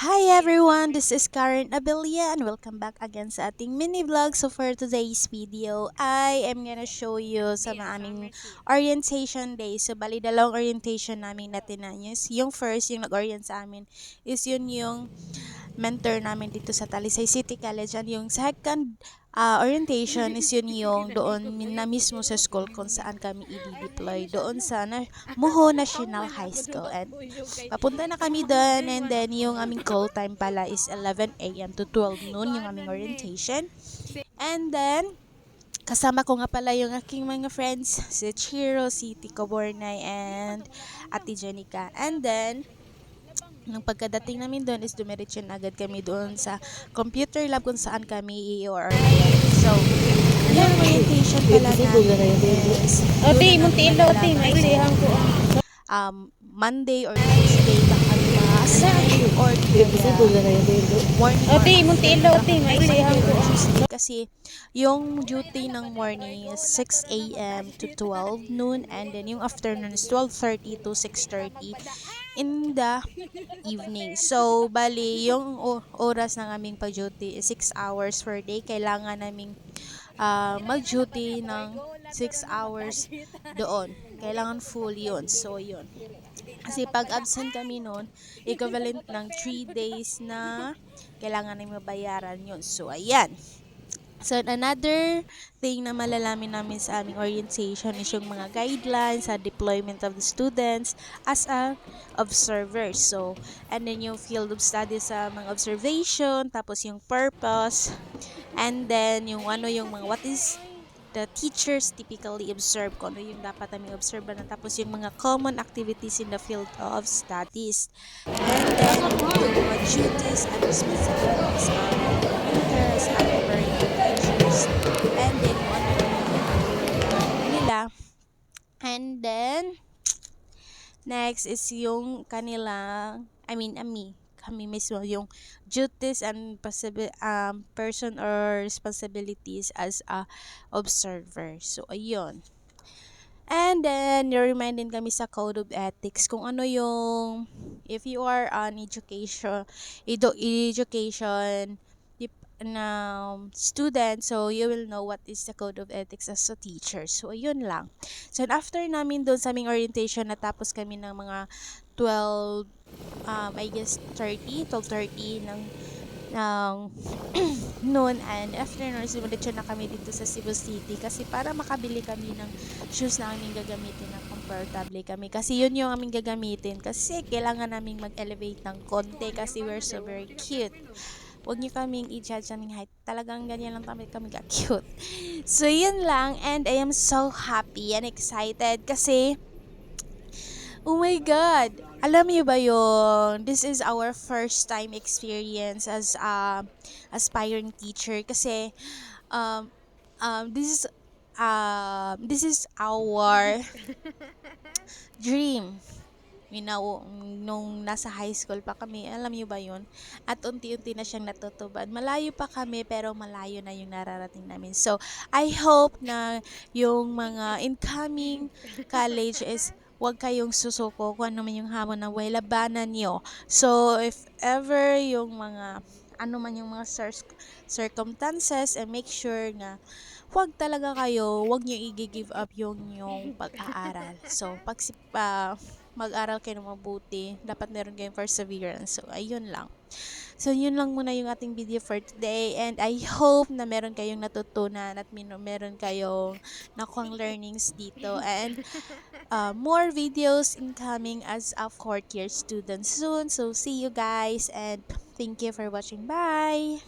Hi everyone, this is Karen Abilia and welcome back again sa ating mini vlog. So for today's video, I am gonna show you sa aming orientation day. So bali dalawang orientation namin natin na yung first, yung nag-orient sa amin is yun yung mentor namin dito sa Talisay City College. And yung second orientation is yun yung doon na mismo sa school kung saan kami i-deploy doon sa Muho National High School. And papunta na kami doon, and then yung aming call time pala is 11 a.m. to 12 noon yung aming orientation. And then kasama ko nga pala yung aking mga friends, si Chiro, si Tico Bornay, and Ate Jenica. And then nung pagkadating namin doon is dumiretso na agad kami doon sa computer lab kung saan kami i-orientate. So, yung orientation pala namin is Oti, muntiilo, oti, may sihang ko. Monday or Tuesday ba kami ma-assign or morning Oti, or muntiilo, oti, may sihang ko. Tuesday kasi yung duty ng morning is 6 a.m. to 12 noon, and then yung afternoon is 12:30 to 6:30 in the evening. So, bali, yung oras ng aming pag-duty is 6 hours per day. Kailangan naming mag-duty ng 6 hours doon. Kailangan full yun. So, yun. Kasi pag absent kami noon, equivalent ng 3 days na kailangan namin mabayaran yun. So, ayan. So, another thing na malalaman namin sa aming orientation is yung mga guidelines sa deployment of the students as a observer. So, and then yung field of study sa mga observation, tapos yung purpose, and then yung yung mga what is the teachers typically observe, kung ano yung dapat namin observe na, tapos yung mga common activities in the field of studies, and then yung mga duties and responsibilities of mentors at parental teachers, and then kung ano yung nila, and then next is yung kanilang, kami mismo, yung duties and person or responsibilities as a observer. So, ayun. And then, remind din kami sa Code of Ethics kung ano yung, if you are an education na student, so you will know what is the Code of Ethics as a teacher. So, ayun lang. So, after namin doon sa aming orientation, natapos kami ng mga 12, I guess 12:30 ng noon, and after noon, sumulit na kami dito sa Cebu City kasi para makabili kami ng shoes na aming gagamitin na comfortable kami. Kasi yun yung aming gagamitin kasi kailangan naming mag-elevate ng konti kasi we're so very cute. Huwag niyo kaming i-judge aming height. Talagang ganyan lang kami ka-cute. So, yun lang. And I am so happy and excited kasi, oh my God! Alam niyo ba yun? This is our first time experience as aspiring teacher kasi um, um, this is this is our dream. Nung nasa high school pa kami, alam niyo ba yun? At unti-unti na siyang natutupad. Malayo pa kami, pero malayo na yung nararating namin. So, I hope na yung mga incoming college is wag kayong susuko kung ano man yung hamon na buhay, labanan nyo. So, if ever yung mga ano man yung mga circumstances, and make sure na wag talaga wag nyo i-give up yung pag-aaral. So, mag-aral kayo ng mabuti, dapat meron kayong perseverance. So, ayun lang. So, yun lang muna yung ating video for today, and I hope na meron kayong natutunan at meron kayong nakuhang learnings dito, and more videos incoming as a fourth year student soon. So, see you guys, and thank you for watching. Bye!